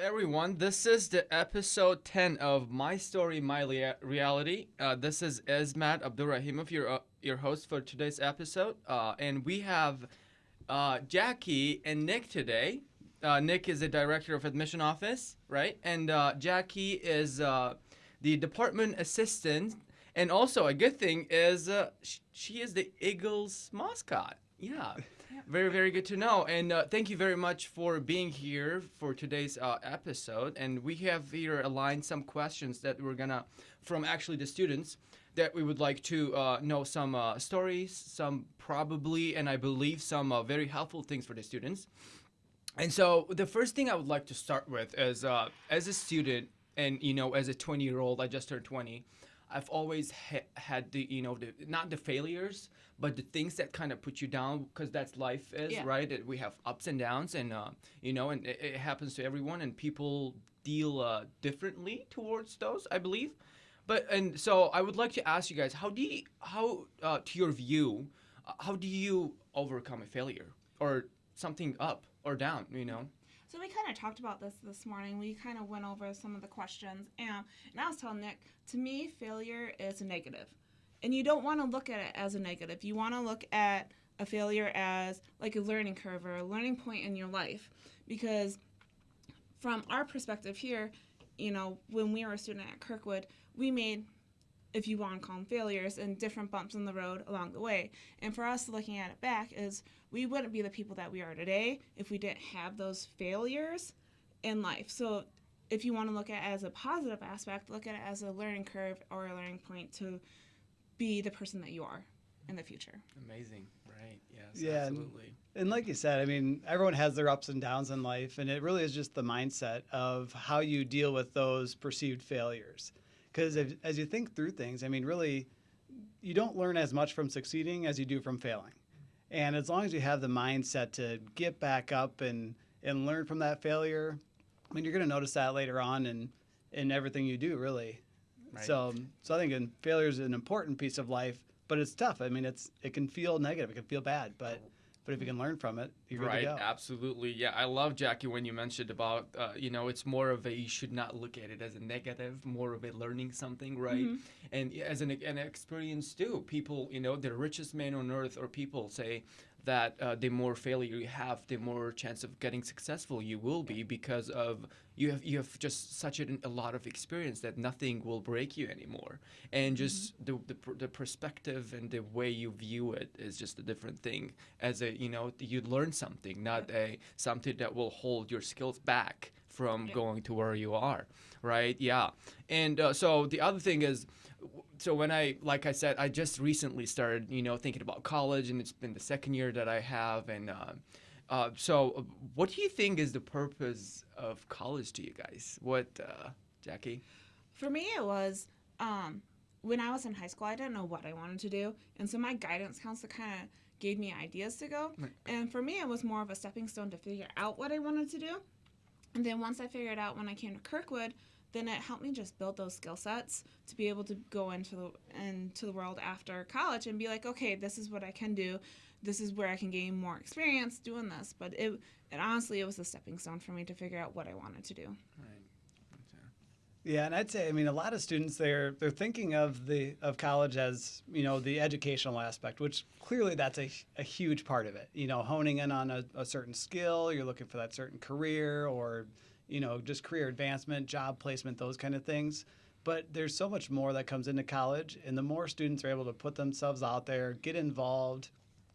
everyone. This is the episode 10 of My Story, My Reality. This is Esmat Abdurrahimov, your host for today's episode. And we have Jackie and Nick today. Nick is the director of admission office, right? And Jackie is the department assistant. And also, a good thing is she is the Eagles mascot. Yeah. Very, very good to know. And thank you very much for being here for today's episode. And we have here aligned some questions that we're going to, from actually the students, that we would like to know some stories, some probably, and I believe some very helpful things for the students. And so the first thing I would like to start with is as a student and, as a 20-year-old, I just turned 20, I've always had not the failures, but the things that kind of put you down, because that's life is, right? That we have ups and downs, and and it happens to everyone, and people deal differently towards those, I believe. And so I would like to ask you guys, to your view, how do you overcome a failure or something up or down? So we kind of talked about this morning. We kind of went over some of the questions, and I was telling Nick, to me, failure is a negative. And you don't want to look at it as a negative. You want to look at a failure as like a learning curve or a learning point in your life. Because from our perspective here, when we were a student at Kirkwood, we made, if you want to call them failures, and different bumps in the road along the way. And for us, looking at it back, is we wouldn't be the people that we are today if we didn't have those failures in life. So if you want to look at it as a positive aspect, look at it as a learning curve or a learning point to be the person that you are in the future. Amazing, right? Yes, yeah, absolutely. And like you said, I mean, everyone has their ups and downs in life, and it really is just the mindset of how you deal with those perceived failures. Because as you think through things, I mean, really, you don't learn as much from succeeding as you do from failing. And as long as you have the mindset to get back up and learn from that failure, I mean, you're going to notice that later on in everything you do, really. Right. So I think failure is an important piece of life, but it's tough. I mean, it can feel negative, it can feel bad, but if you can learn from it, you're good to go. Right, absolutely. Yeah, I love, Jackie, when you mentioned about, it's more of you should not look at it as a negative, more of a learning something, right? Mm-hmm. And as an experience too, people, the richest man on earth or people say that the more failure you have, the more chance of getting successful you will be, because of you have just such a lot of experience that nothing will break you anymore, and just the perspective and the way you view it is just a different thing. As you learn something, not something that will hold your skills back from going to where you are, right? Yeah. And so the other thing is, so when like I said, I just recently started, thinking about college, and it's been the second year that I have. And so what do you think is the purpose of college to you guys? What, Jackie? For me, it was when I was in high school, I didn't know what I wanted to do. And so my guidance counselor kind of gave me ideas to go. Right. And for me, it was more of a stepping stone to figure out what I wanted to do. And then once I figured out when I came to Kirkwood, then it helped me just build those skill sets to be able to go into the world after college and be like, okay, this is what I can do. This is where I can gain more experience doing this. But it honestly, it was a stepping stone for me to figure out what I wanted to do. Right. Yeah, and I'd say, I mean, a lot of students, they're thinking of college as, the educational aspect, which clearly that's a huge part of it. Honing in on a certain skill, you're looking for that certain career, or just career advancement, job placement, those kind of things. But there's so much more that comes into college, and the more students are able to put themselves out there, get involved,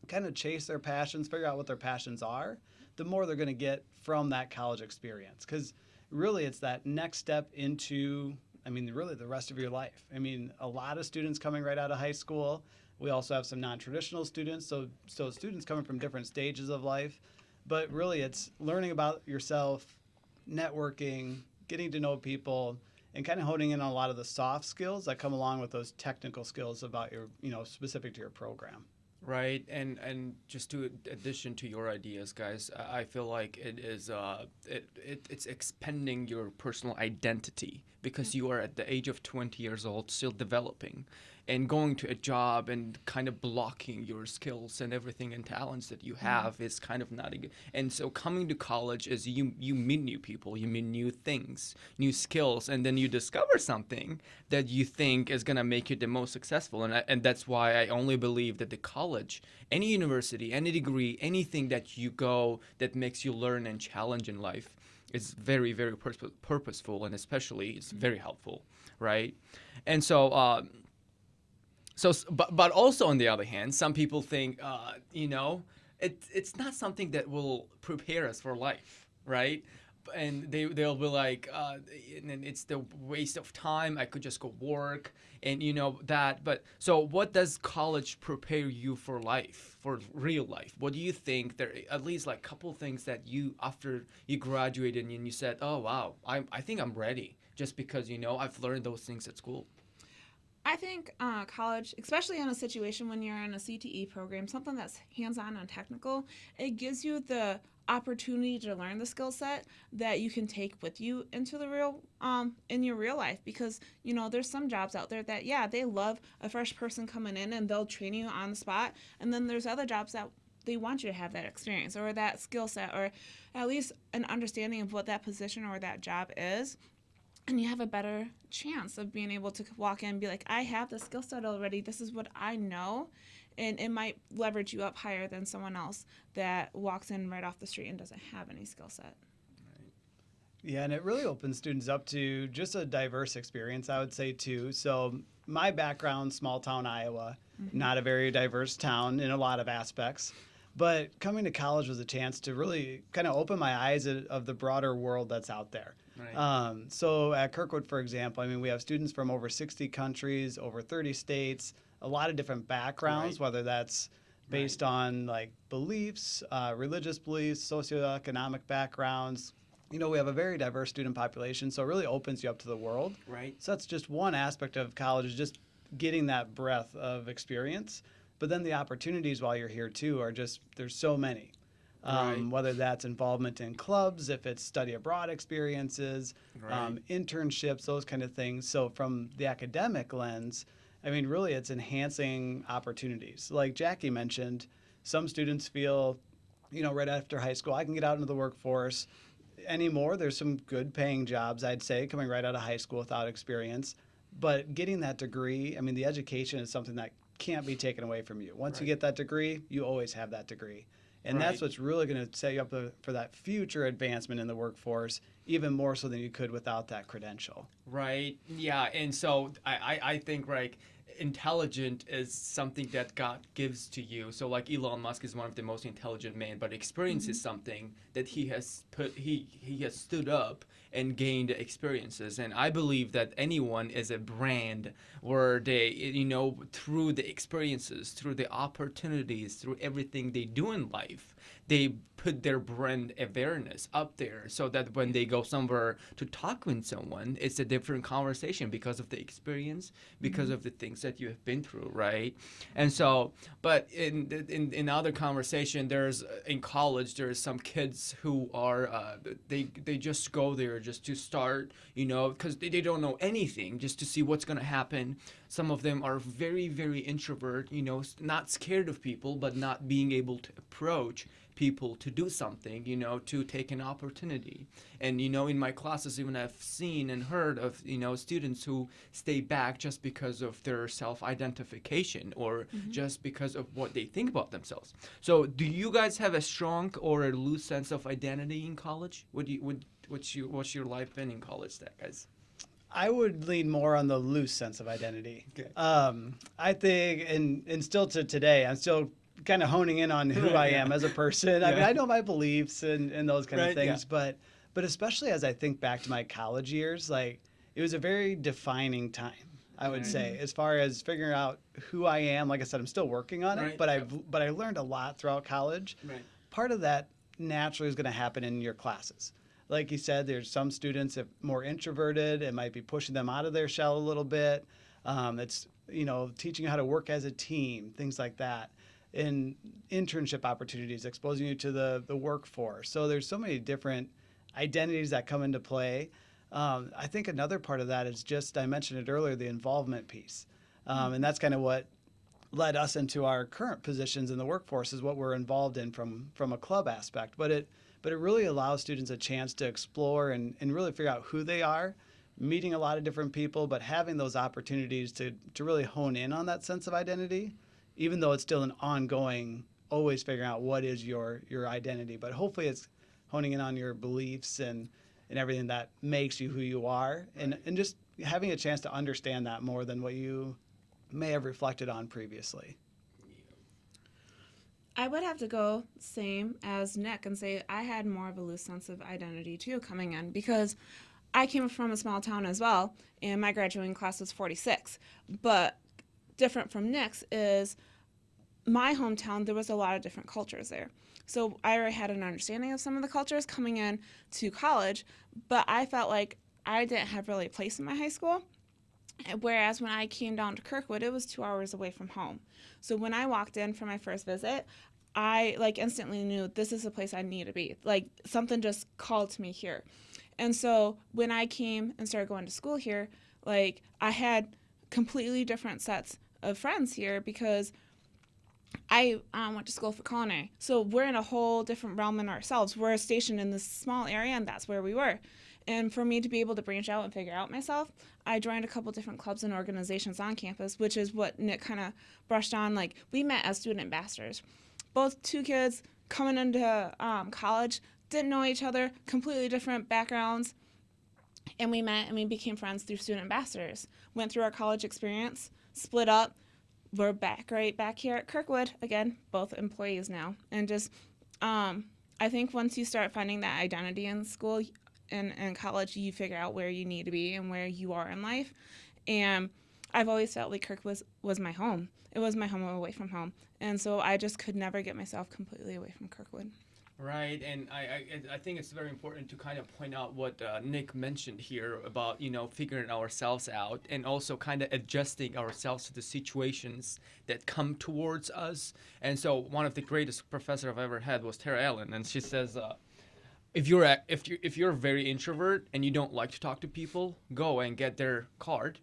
kind of chase their passions, figure out what their passions are, the more they're going to get from that college experience. Because really it's that next step into, really the rest of your life. A lot of students coming right out of high school. We also have some non-traditional students, so students coming from different stages of life. But really it's learning about yourself, networking, getting to know people, and kind of honing in on a lot of the soft skills that come along with those technical skills about your, specific to your program. Right, and just to addition to your ideas, guys, I feel like it is it's expanding your personal identity, because you are at the age of 20 years old, still developing, and going to a job and kind of blocking your skills and everything and talents that you have is kind of not a good. And so coming to college is you meet new people, you meet new things, new skills, and then you discover something that you think is gonna make you the most successful. And that's why I only believe that the college, any university, any degree, anything that you go that makes you learn and challenge in life is very, very purposeful, and especially it's very helpful, right? And so, but also on the other hand, some people think, it's not something that will prepare us for life, right? And they'll be like, and it's the waste of time. I could just go work, and that. But so, what does college prepare you for life, for real life? What do you think? There at least like couple things that you after you graduated and you said, oh wow, I think I'm ready, just because I've learned those things at school. I think college, especially in a situation when you're in a CTE program, something that's hands-on and technical, it gives you the opportunity to learn the skill set that you can take with you into the real in your real life, because there's some jobs out there that they love a fresh person coming in and they'll train you on the spot, and then there's other jobs that they want you to have that experience or that skill set or at least an understanding of what that position or that job is. And you have a better chance of being able to walk in and be like, I have the skill set already. This is what I know. And it might leverage you up higher than someone else that walks in right off the street and doesn't have any skill set. Yeah, and it really opens students up to just a diverse experience, I would say, too. So my background, small town Iowa, not a very diverse town in a lot of aspects. But coming to college was a chance to really kind of open my eyes of the broader world that's out there. Right. So at Kirkwood, for example, we have students from over 60 countries, over 30 states, a lot of different backgrounds, Right. whether that's based on like beliefs, religious beliefs, socioeconomic backgrounds. We have a very diverse student population, so it really opens you up to the world. Right. So that's just one aspect of college, is just getting that breadth of experience. But then the opportunities while you're here too are just, there's so many. Right. Whether that's involvement in clubs, if it's study abroad experiences, Right. internships, those kind of things. So from the academic lens, really it's enhancing opportunities. Like Jackie mentioned, some students feel, right after high school, I can get out into the workforce. Anymore, there's some good paying jobs, I'd say, coming right out of high school without experience. But getting that degree, the education is something that can't be taken away from you. Once you get that degree, you always have that degree. And that's what's really going to set you up for that future advancement in the workforce, even more so than you could without that credential. Right. Yeah. And so I think intelligent is something that God gives to you. So like Elon Musk is one of the most intelligent men, but experience is something that he has stood up and gained experiences. And I believe that anyone is a brand where they, through the experiences, through the opportunities, through everything they do in life, they put their brand awareness up there so that when they go somewhere to talk with someone, it's a different conversation because of the experience, because of the things that you have been through, right? And so, but in other conversation, in college, there's some kids who are, they just go there just to start, because they don't know anything, just to see what's going to happen. Some of them are very, very introvert, not scared of people, but not being able to approach people to do something, to take an opportunity. And, in my classes, even I've seen and heard of, students who stay back just because of their self-identification or just because of what they think about themselves. So do you guys have a strong or a loose sense of identity in college? What's your life been in college, guys? I would lean more on the loose sense of identity. Okay. I think, and still to today, I'm still kind of honing in on who I am as a person. I know my beliefs and those kind of things, but especially as I think back to my college years, like it was a very defining time, I would say, as far as figuring out who I am. Like I said, I'm still working on it, but I learned a lot throughout college. Right. Part of that naturally is going to happen in your classes. Like you said, there's some students that are more introverted. It might be pushing them out of their shell a little bit. It's, teaching you how to work as a team, things like that. And internship opportunities, exposing you to the workforce. So there's so many different identities that come into play. I think another part of that is just, I mentioned it earlier, the involvement piece. And that's kind of what led us into our current positions in the workforce, is what we're involved in from a club aspect. But it really allows students a chance to explore and really figure out who they are, meeting a lot of different people, but having those opportunities to really hone in on that sense of identity, even though it's still an ongoing, always figuring out what is your identity. But hopefully it's honing in on your beliefs and everything that makes you who you are, and just having a chance to understand that more than what you may have reflected on previously. I would have to go same as Nick and say I had more of a loose sense of identity too coming in, because I came from a small town as well, and my graduating class was 46. But different from Nick's is my hometown, there was a lot of different cultures there. So I already had an understanding of some of the cultures coming in to college, but I felt like I didn't have really a place in my high school. Whereas when I came down to Kirkwood, it was 2 hours away from home. So when I walked in for my first visit, I instantly knew this is the place I need to be. Something just called to me here. And so when I came and started going to school here, I had completely different sets of friends here, because I went to school for culinary. So we're in a whole different realm in ourselves. We're stationed in this small area, and that's where we were. And for me to be able to branch out and figure out myself, I joined a couple different clubs and organizations on campus, which is what Nick kind of brushed on. We met as student ambassadors. Both two kids coming into college, didn't know each other, completely different backgrounds, and we met and we became friends through student ambassadors. Went through our college experience, split up. We're right back here at Kirkwood again, both employees now. And just, I think once you start finding that identity in school and college, you figure out where you need to be and where you are in life. And I've always felt like Kirkwood was my home. It was my home away from home. And so I just could never get myself completely away from Kirkwood. Right, and I think it's very important to kind of point out what Nick mentioned here about, figuring ourselves out and also kind of adjusting ourselves to the situations that come towards us. And so one of the greatest professor I've ever had was Tara Allen, and she says, if you're very introvert and you don't like to talk to people, go and get their card,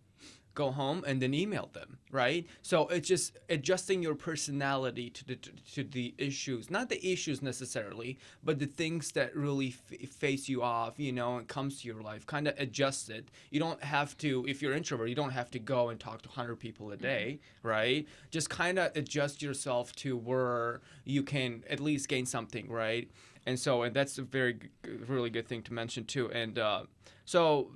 go home and then email them, right? So it's just adjusting your personality to the issues, not the issues necessarily, but the things that really face you off, and comes to your life. Kind of adjust it. You don't have to, if you're introvert, you don't have to go and talk to 100 people a day, right? Just kind of adjust yourself to where you can at least gain something, right? And that's a really good thing to mention too. And so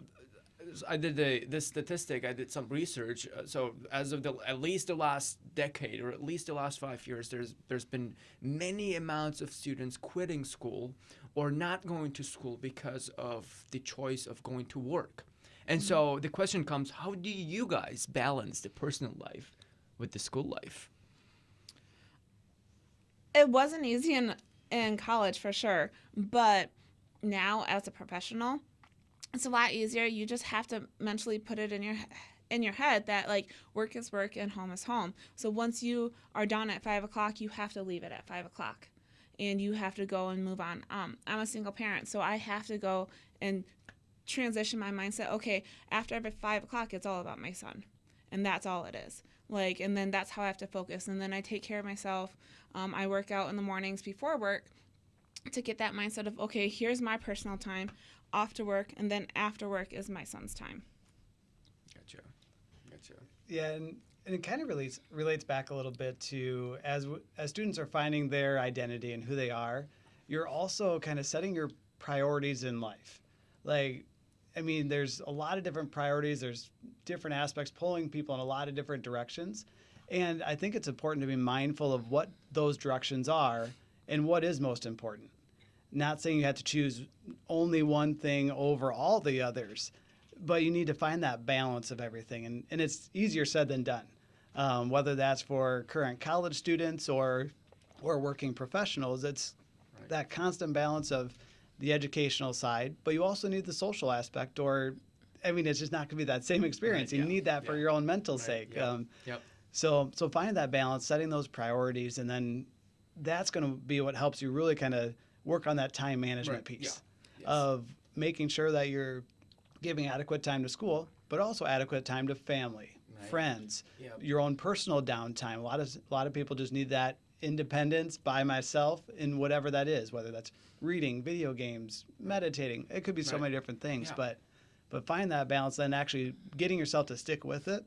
I did this statistic. I did some research. So as of at least the last decade, or at least the last 5 years, there's been many amounts of students quitting school or not going to school because of the choice of going to work. And so the question comes: how do you guys balance the personal life with the school life? It wasn't easy in college for sure, but now as a professional, it's a lot easier. You just have to mentally put it in your head that work is work and home is home. So once you are done at 5 o'clock, you have to leave it at 5 o'clock, and you have to go and move on. I'm a single parent, so I have to go and transition my mindset. Okay, after 5 o'clock, it's all about my son, and that's all it is. And then that's how I have to focus. And then I take care of myself. I work out in the mornings before work to get that mindset of, okay, here's my personal time off to work, and then after work is my son's time. Gotcha. Yeah, and it kind of relates back a little bit to as students are finding their identity and who they are, you're also kind of setting your priorities in life. There's a lot of different priorities. There's different aspects pulling people in a lot of different directions. And I think it's important to be mindful of what those directions are and what is most important. Not saying you have to choose only one thing over all the others, but you need to find that balance of everything. And it's easier said than done, whether that's for current college students or working professionals. It's that constant balance of the educational side, but you also need the social aspect, it's just not going to be that same experience. Right, you need that for your own mental sake. Yep. So finding that balance, setting those priorities, and then that's going to be what helps you really kind of work on that time management piece of making sure that you're giving adequate time to school, but also adequate time to family, friends, Yep. your own personal downtime. A lot of people just need that independence by myself in whatever that is, whether that's reading, video games, meditating. It could be so Right. many different things, Yeah. but find that balance, then actually getting yourself to stick with it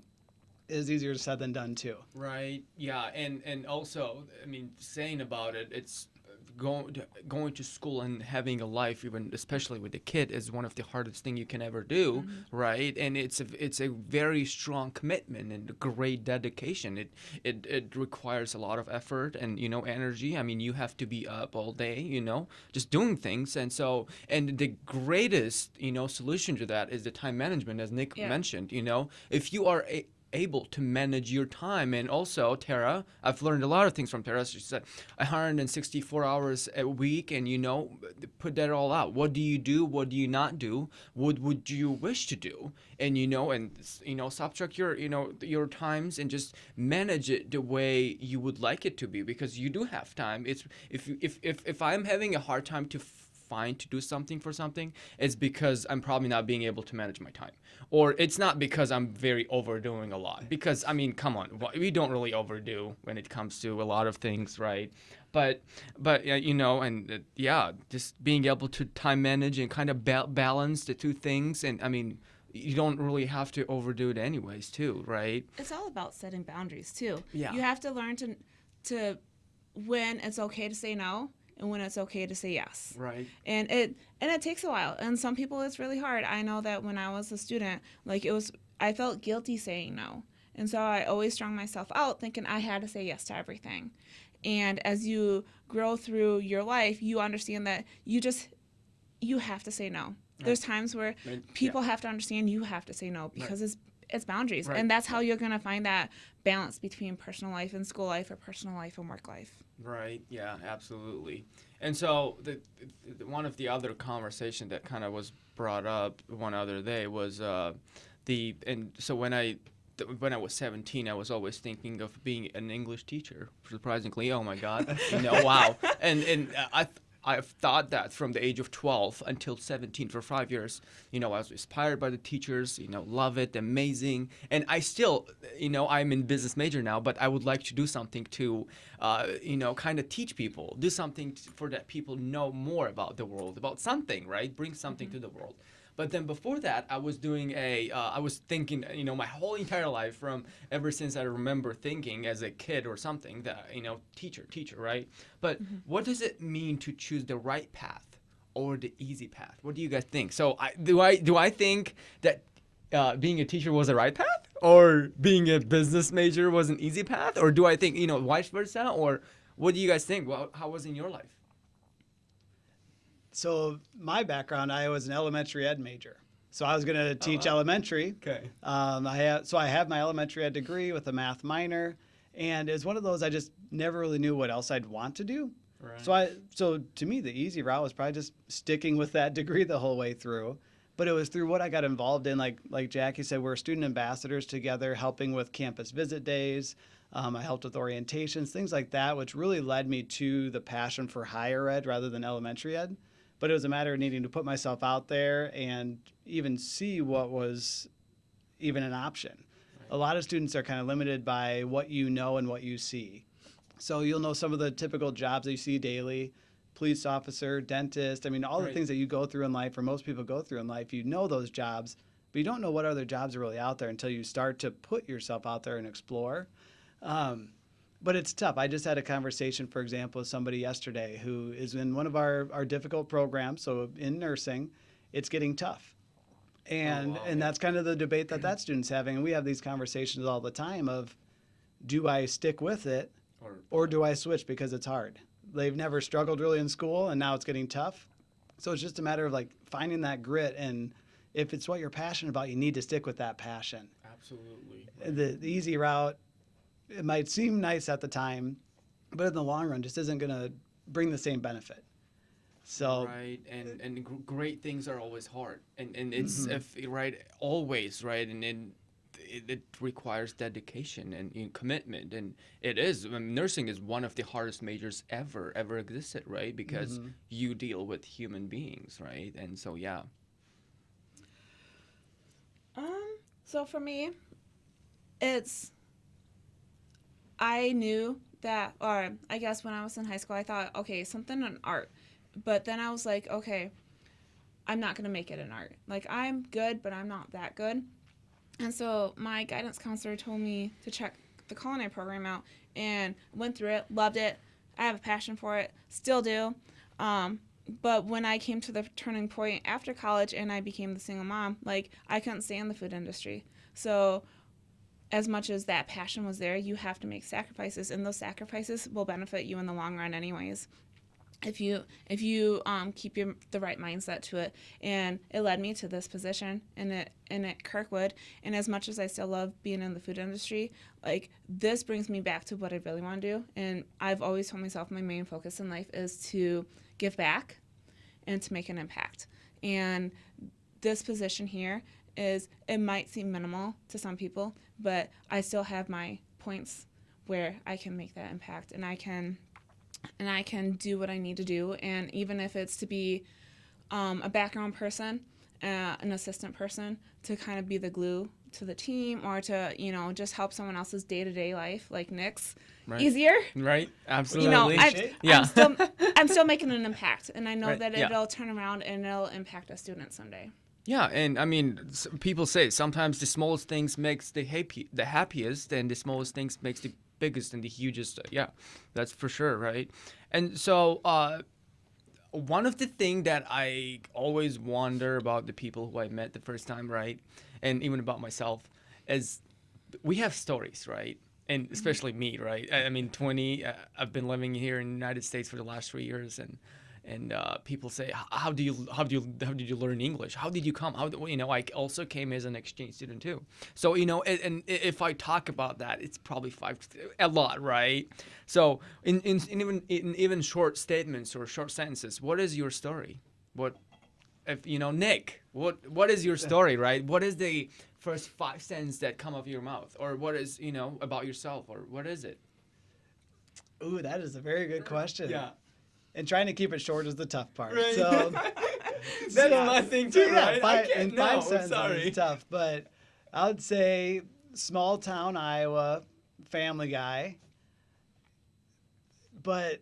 is easier said than done too. Right. Yeah. And also, I mean, saying about it, it's going to school and having a life, even especially with a kid, is one of the hardest thing you can ever do. Right. And it's a very strong commitment and a great dedication. It requires a lot of effort and energy. I mean, you have to be up all day, just doing things. And so, and the greatest solution to that is the time management, as Nick mentioned. If you are able to manage your time. And also, Tara, I've learned a lot of things from Tara. She said 164 hours a week, and put that all out. What do you do? What do you not do? What would you wish to do? And subtract your times and just manage it the way you would like it to be, because you do have time. It's if I'm having a hard time to find to do something for something, it's because I'm probably not being able to manage my time. Or it's not because I'm very overdoing a lot. Because, I mean, come on, we don't really overdo when it comes to a lot of things, right? But just being able to time manage and kind of balance the two things. And, I mean, you don't really have to overdo it anyways, too, right? It's all about setting boundaries, too. Yeah. You have to learn to when it's okay to say no and when it's okay to say yes. Right. And it takes a while. And some people it's really hard. I know that when I was a student, I felt guilty saying no. And so I always strung myself out thinking I had to say yes to everything. And as you grow through your life, you understand that you have to say no. Right. There's times where people have to understand you have to say no because it's boundaries. Right. And that's how you're going to find that balance between personal life and school life, or personal life and work life. Right. Yeah, absolutely. And so one of the other conversation that kind of was brought up one other day was when I was 17, I was always thinking of being an English teacher. Surprisingly, oh my God, wow. And I've thought that from the age of 12 until 17 for 5 years. I was inspired by the teachers, love it, amazing. And I still, I'm in business major now, but I would like to do something to, kind of teach people, do something for that people know more about the world, about something, right? Bring something to the world. But then before that, I was thinking, my whole entire life, from ever since I remember thinking as a kid or something, that, teacher, right? But what does it mean to choose the right path or the easy path? What do you guys think? So do I think that being a teacher was the right path, or being a business major was an easy path? Or do I think, vice versa? Or what do you guys think? Well, how was it in your life? So my background, I was an elementary ed major. So I was going to teach elementary. Okay. I have my elementary ed degree with a math minor, and it's one of those I just never really knew what else I'd want to do. Right. So to me, the easy route was probably just sticking with that degree the whole way through. But it was through what I got involved in, like Jackie said, we're student ambassadors together, helping with campus visit days. I helped with orientations, things like that, which really led me to the passion for higher ed rather than elementary ed. But it was a matter of needing to put myself out there and even see what was even an option. Right. A lot of students are kind of limited by what you know and what you see. So you'll know some of the typical jobs that you see daily: police officer, dentist. I mean, all the things that you go through in life, or most people go through in life, you know those jobs, but you don't know what other jobs are really out there until you start to put yourself out there and explore. But it's tough. I just had a conversation, for example, with somebody yesterday who is in one of our difficult programs. So in nursing, it's getting tough. And that's kind of the debate that student's having. And we have these conversations all the time of, do I stick with it or do I switch because it's hard? They've never struggled really in school, and now it's getting tough. So it's just a matter of finding that grit. And if it's what you're passionate about, you need to stick with that passion. Absolutely. The easy route, it might seem nice at the time, but in the long run, just isn't going to bring the same benefit. So right, and great things are always hard, and it's always right, and it requires dedication and commitment, and it is. Nursing is one of the hardest majors ever existed, right? Because you deal with human beings, right? And so So for me, it's I knew that, or I guess when I was in high school, I thought, okay, something in art. But then I was like, okay, I'm not going to make it in art. Like, I'm good, but I'm not that good. And so my guidance counselor told me to check the culinary program out, and went through it, loved it. I have a passion for it, still do. But when I came to the turning point after college and I became the single mom, like, I couldn't stay in the food industry. So as much as that passion was there, you have to make sacrifices, and those sacrifices will benefit you in the long run anyways. If you keep the right mindset to it. And it led me to this position at Kirkwood. And as much as I still love being in the food industry, like, this brings me back to what I really want to do. And I've always told myself my main focus in life is to give back and to make an impact. And this position here it might seem minimal to some people, but I still have my points where I can make that impact, and I can do what I need to do. And even if it's to be a background person, an assistant person, to kind of be the glue to the team, or to, just help someone else's day-to-day life, like Nick's, Right. easier. Right. Absolutely. I'm still making an impact, and I know Right. that Yeah. it'll turn around and it'll impact a student someday. Yeah, and I mean, people say sometimes the smallest things makes the happiest, and the smallest things makes the biggest and the hugest. Yeah, that's for sure, right? And so, one of the things that I always wonder about the people who I met the first time, right, and even about myself, is we have stories, right? And especially me, right? I mean, I've been living here in the United States for the last 3 years, and people say, how did you learn English? How did you come? I also came as an exchange student too. So, and if I talk about that, it's probably a lot, right? So in even short statements or short sentences, what is your story? Nick, what is your story, right? What is the first 5 sentences that come off your mouth? Or what is, about yourself, or what is it? Ooh, that is a very good question. Yeah. And trying to keep it short is the tough part. Right. So That's my thing too, right? Five I'm sentences sorry. is tough, but I would say small town Iowa, family guy, but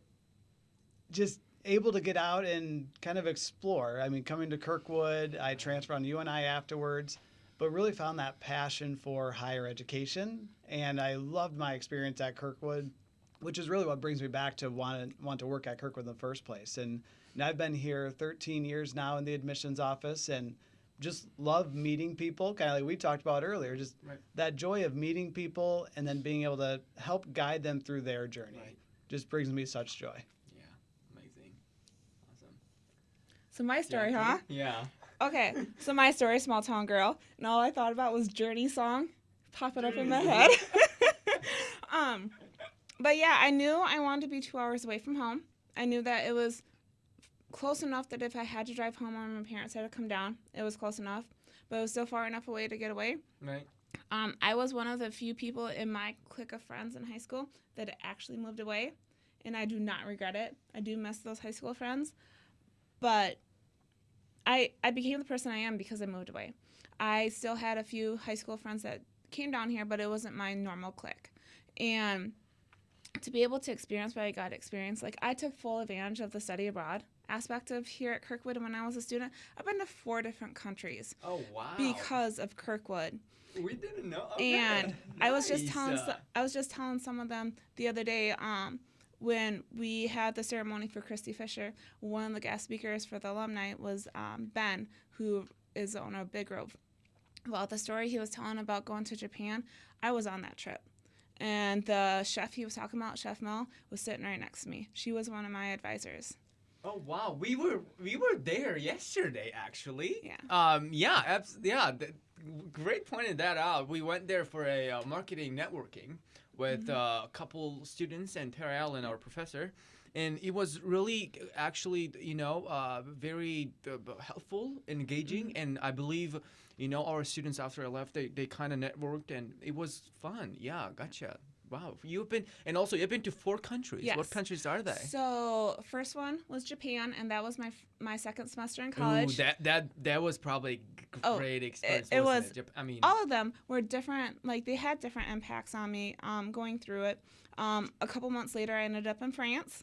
just able to get out and kind of explore. I mean, coming to Kirkwood, I transferred on UNI afterwards, but really found that passion for higher education, and I loved my experience at Kirkwood, which is really what brings me back to want to work at Kirkwood in the first place. And I've been here 13 years now in the admissions office, and just love meeting people, kind of like we talked about earlier, just Right. that joy of meeting people and then being able to help guide them through their journey. Right. Just brings me such joy. Yeah, amazing, awesome. So my story, huh? Yeah. Okay, so my story, small town girl, and all I thought about was Journey song popping up in my head. But yeah, I knew I wanted to be 2 hours away from home. I knew that it was close enough that if I had to drive home or my parents had to come down, it was close enough, but it was still far enough away to get away. Right. I was one of the few people in my clique of friends in high school that actually moved away, and I do not regret it. I do miss those high school friends, but I became the person I am because I moved away. I still had a few high school friends that came down here, but it wasn't my normal clique. And to be able to experience what I got to experience, like, I took full advantage of the study abroad aspect of here at Kirkwood. And when I was a student, I've been to 4 different countries Oh wow. because of Kirkwood. We didn't know. Okay. And I was just Nice. telling some of them the other day, when we had the ceremony for Christy Fisher, one of the guest speakers for the alumni was Ben, who is the owner of Big Grove. Well, the story he was telling about going to Japan, I was on that trip. And the chef he was talking about, Chef Mel, was sitting right next to me. She was one of my advisors. Oh wow, we were there yesterday actually. Yeah. Yeah. Great pointed that out. We went there for a marketing networking with a couple students and Tara Allen, our professor, and it was really actually very helpful, engaging, and I believe our students after I left they kind of networked and it was fun. Yeah, gotcha. Wow, you've been to 4 countries. Yes. What countries are they? So first one was Japan, and that was my second semester in college. Ooh, that was probably great experience. it wasn't was. I mean, All of them were different. Like they had different impacts on me. Going through it. A couple months later, I ended up in France.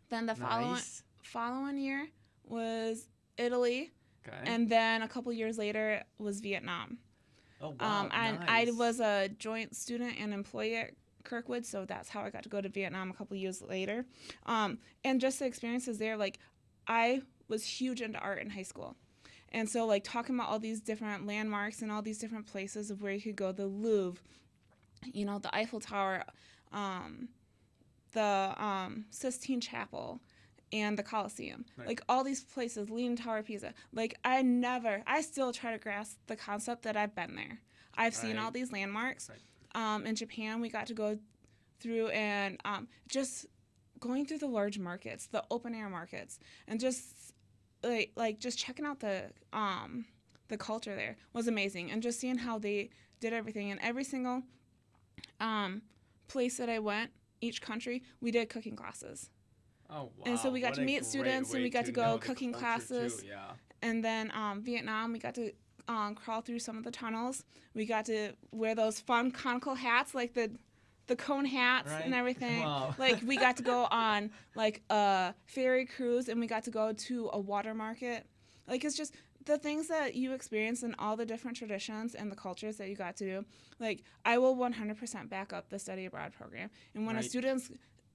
Then the nice. following year was Italy, Okay. and then a couple years later was Vietnam. Oh wow, And nice. I was a joint student and employee at Kirkwood, so that's how I got to go to Vietnam a couple years later. And just the experiences there, like I was huge into art in high school. And so like talking about all these different landmarks and all these different places of where you could go, the Louvre, the Eiffel Tower, the Sistine Chapel, and the Colosseum. Right. Like all these places, Leaning Tower of Pisa. Like I still try to grasp the concept that I've been there. I've seen Right. all these landmarks. Right. In Japan, we got to go through and just going through the large markets, the open air markets, and just like just checking out the culture there was amazing, and just seeing how they did everything. And every single place that I went, each country, we did cooking classes. Oh wow. And so we got what to a meet great students, and way we got to go know the cooking culture, classes. Too. Yeah. And then Vietnam, we got to crawl through some of the tunnels. We got to wear those fun conical hats, like the cone hats Right. and everything. Wow. Like we got to go on like a ferry cruise, and we got to go to a water market. Like it's just the things that you experience and all the different traditions and the cultures that you got to do. Like I will 100% back up the study abroad program. And when a Right. student's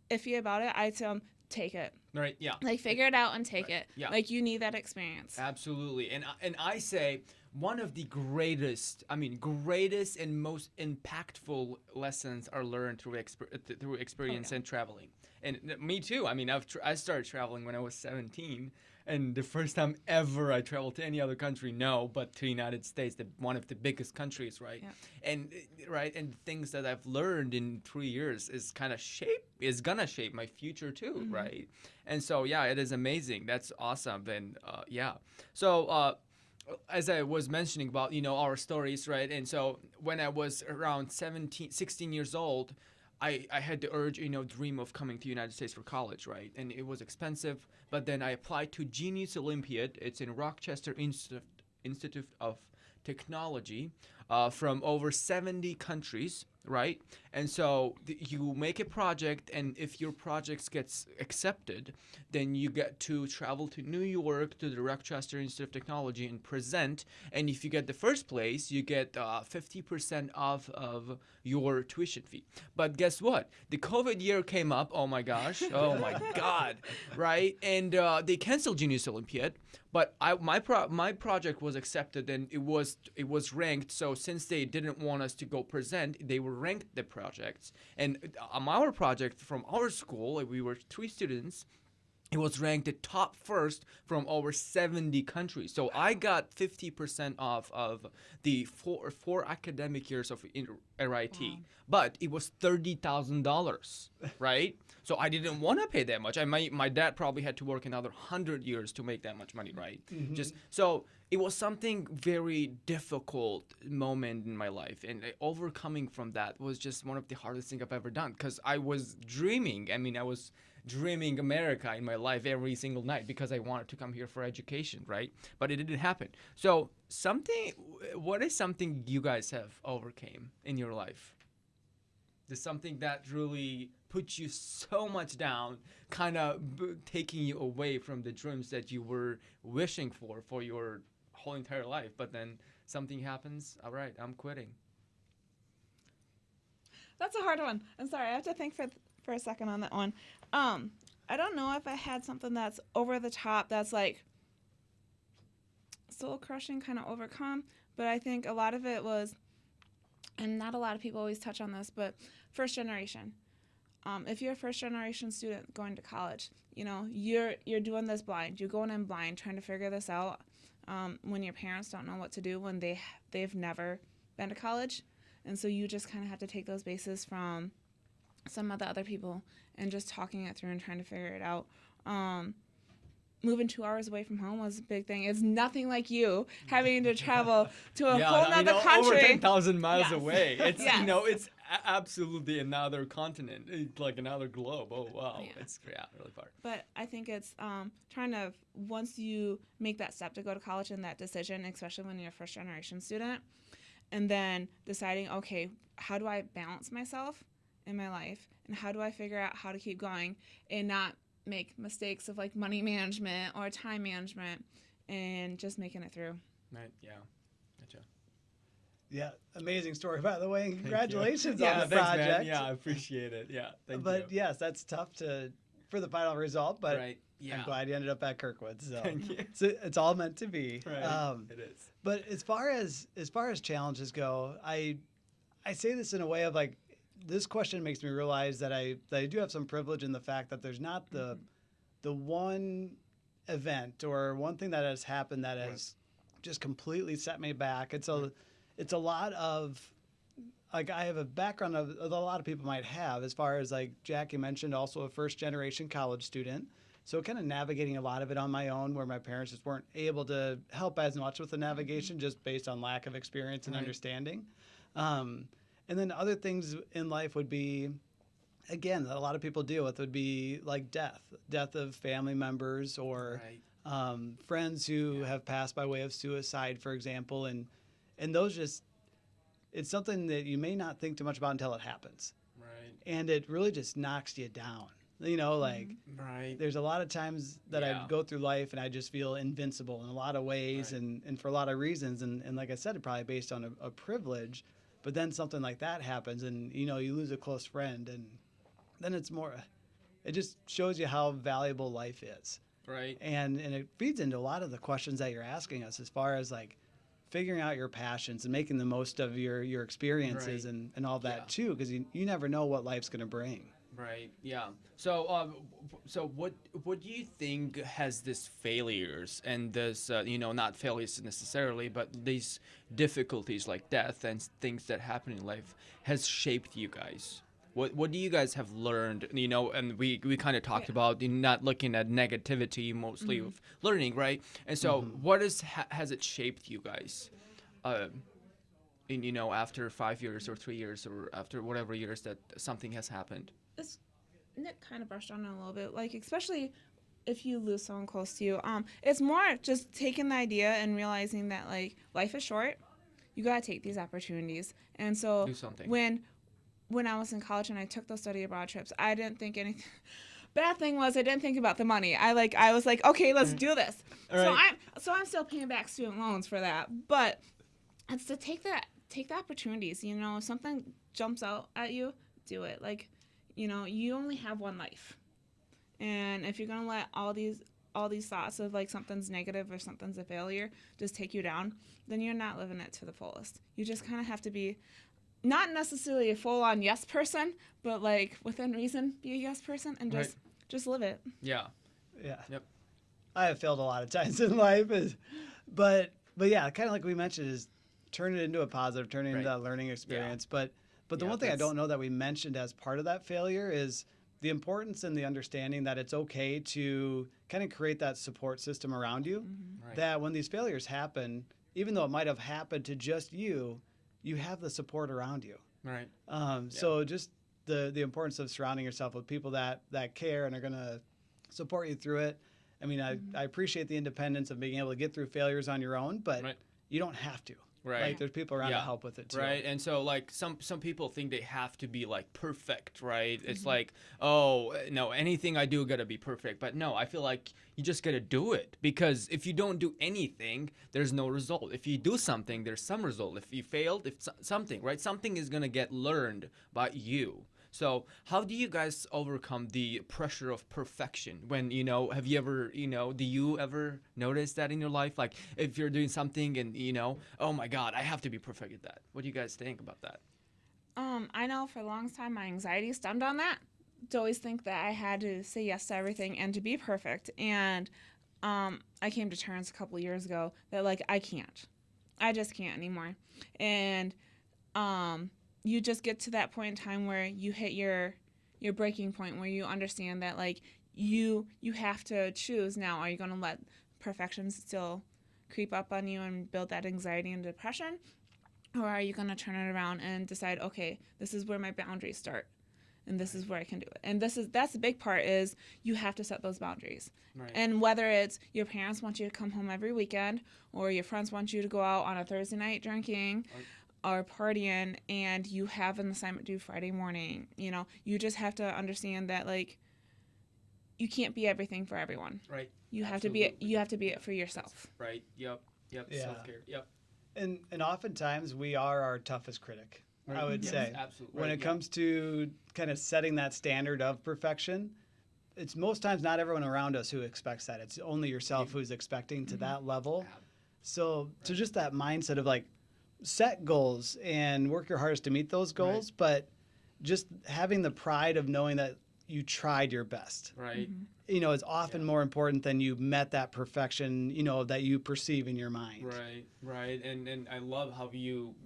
iffy about it, I tell them, take it. Right. Yeah. Like figure it out and take Right. it. Yeah. Like you need that experience. Absolutely. And I say one of the greatest and most impactful lessons are learned through experience and traveling. And me too. I mean, I started traveling when I was 17, and the first time ever I traveled to any other country, but to the United States, one of the biggest countries, right? Yeah. And the things that I've learned in 3 years is gonna shape my future too, Mm-hmm. right? And so yeah, it is amazing. That's awesome. And yeah. So as I was mentioning about, our stories, right? And so when I was around 16 years old, I had the urge, dream of coming to the United States for college, right? And it was expensive, but then I applied to Genius Olympiad. It's in Rochester Institute of Technology, from over 70 countries, right? And so you make a project, and if your project gets accepted, then you get to travel to New York to the Rochester Institute of Technology and present. And if you get the first place, you get 50% off of your tuition fee. But guess what? The COVID year came up. Oh my gosh. Oh my God. Right? And they canceled Genius Olympiad. But my project was accepted, and it was ranked. So since they didn't want us to go present, they were ranked the projects. And our project from our school, we were 3 students. It was ranked the top first from over 70 countries. So I got 50% off of the four academic years of RIT. Wow. But it was $30,000, right? So I didn't want to pay that much. My dad probably had to work another 100 years to make that much money, right? Mm-hmm. So it was something very difficult moment in my life, and overcoming from that was just one of the hardest things I've ever done, because I was dreaming. I was dreaming America in my life every single night because I wanted to come here for education, right? But it didn't happen. So what is something you guys have overcame in your life? There's something that really put you so much down, kind of taking you away from the dreams that you were wishing for your whole entire life. But then something happens. All right, I'm quitting. That's a hard one. I'm sorry. I have to think for a second on that one. I don't know if I had something that's over the top, that's like soul crushing, kind of overcome, but I think a lot of it was, and not a lot of people always touch on this, but first generation. If you're a first generation student going to college, you're doing this blind. You're going in blind, trying to figure this out. When your parents don't know what to do, when they've never been to college, and so you just kind of have to take those bases from some of the other people and just talking it through and trying to figure it out. Moving 2 hours away from home was a big thing. It's nothing like you having to travel to a whole nother country. over 10,000 miles Yes. away. It's Yes. it's absolutely another continent, like another globe. Oh wow, Yeah. it's really far. But I think it's trying to, once you make that step to go to college and that decision, especially when you're a first generation student, and then deciding, okay, how do I balance myself in my life, and how do I figure out how to keep going and not make mistakes of like money management or time management, and just making it through. Right. Yeah. Gotcha. Yeah, amazing story, by the way. And Thank you. congratulations Yeah, on the thanks, project. man. Yeah, I appreciate it. Yeah, thank But you. yes, that's tough for the final result. But Right. Yeah. I'm glad you ended up at Kirkwood. So Thank you. it's all meant to be. Right. It is. But as far as challenges go, I say this in a way of like, this question makes me realize that I do have some privilege in the fact that there's not the one event or one thing that has happened that has just completely set me back. It's a lot of, like, I have a background of a lot of people might have, as far as like Jackie mentioned, also a first generation college student. So kind of navigating a lot of it on my own, where my parents just weren't able to help as much with the navigation just based on lack of experience and Right. understanding. And then other things in life would be, again, that a lot of people deal with would be like death of family members, or Right. friends who have passed by way of suicide, for example. And those just, it's something that you may not think too much about until it happens. Right. And it really just knocks you down. You know, like, Right. there's a lot of times that Yeah. I go through life and I just feel invincible in a lot of ways, Right. and for a lot of reasons. And like I said, it probably based on a privilege. But then something like that happens, and you lose a close friend, and then it just shows you how valuable life is. Right. And it feeds into a lot of the questions that you're asking us, as far as like figuring out your passions and making the most of your experiences, Right. and all that Yeah. too, because you never know what life's going to bring. Right. Yeah. So, so what do you think has these failures and this, not failures necessarily, but these difficulties like death and things that happen in life has shaped you guys? What do you guys have learned? And we kind of talked Yeah. about not looking at negativity, mostly of learning, right? And so, what has it shaped you guys? After 5 years or 3 years or after whatever years that something has happened. Nick kind of brushed on it a little bit, like especially if you lose someone close to you. It's more just taking the idea and realizing that like life is short. You gotta take these opportunities. And so Do something. when I was in college and I took those study abroad trips, I didn't think anything. Bad thing was I didn't think about the money. I was like, okay, let's do this. All right. So I'm still paying back student loans for that, but it's to take the opportunities. If something jumps out at you, do it. Like, you only have one life, and if you're gonna let all these thoughts of like something's negative or something's a failure just take you down, then you're not living it to the fullest. You just kind of have to be not necessarily a full-on yes person, but like within reason, be a yes person and just live it. Yeah. Yeah. Yep. I have failed a lot of times in life, but yeah, kind of like we mentioned, is turn it into a positive, turn it into a learning experience. But the one thing I don't know that we mentioned as part of that failure is the importance and the understanding that it's okay to kind of create that support system around you. Right. That when these failures happen, even though it might have happened to just you, you have the support around you. Right. So just the importance of surrounding yourself with people that care and are going to support you through it. I mean, I appreciate the independence of being able to get through failures on your own, but Right. you don't have to. Right. Like, there's people around to Yeah. help with it too. Right. And so like some people think they have to be like perfect, right? It's like, oh, no, anything I do got to be perfect. But no, I feel like you just got to do it, because if you don't do anything, there's no result. If you do something, there's some result. If you failed, something, right? Something is going to get learned by you. So how do you guys overcome the pressure of perfection when, have you ever, do you ever notice that in your life? Like if you're doing something and, oh my God, I have to be perfect at that. What do you guys think about that? I know for a long time my anxiety stemmed on that. To always think that I had to say yes to everything and to be perfect. And I came to terms a couple of years ago that like I just can't anymore. And you just get to that point in time where you hit your breaking point, where you understand that like you have to choose now. Are you going to let perfection still creep up on you and build that anxiety and depression, Or are you going to turn it around and decide, okay, this is where my boundaries start and this is where I can do it. And that's the big part is you have to set those boundaries. Right. And whether it's your parents want you to come home every weekend or your friends want you to go out on a Thursday night drinking or partying and you have an assignment due Friday morning, you just have to understand that like you can't be everything for everyone. Right. You have Absolutely. to be it for yourself. Right. Yep. Yeah. Self-care. Yep. And oftentimes we are our toughest critic, I would Yes, say. absolutely. When Right, it yeah. comes to kind of setting that standard of perfection, it's most times not everyone around us who expects that. It's only yourself who's expecting to that level. So just that mindset of like set goals and work your hardest to meet those goals, but just having the pride of knowing that you tried your best. Right. Is often more important than you met that perfection, that you perceive in your mind. Right. And I love how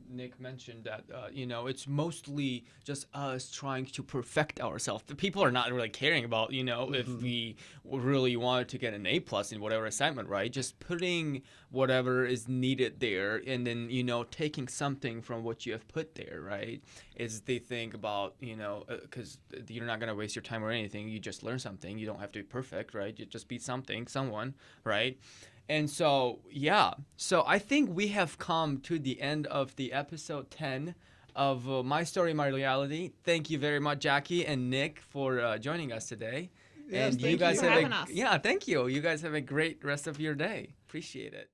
Nick mentioned that, it's mostly just us trying to perfect ourselves. The people are not really caring about, if we really wanted to get an A+ in whatever assignment, right? Just putting whatever is needed there and then, taking something from what you have put there, right? Is they think about, because you're not going to waste your time or anything. You just learn something. You don't have to be perfect, right? You just be someone, right? And so, so I think we have come to the end of the episode 10 of My Story, My Reality. Thank you very much, Jackie and Nick, for joining us today. Yes, and thank you for have having us. Yeah, thank you. You guys have a great rest of your day. Appreciate it.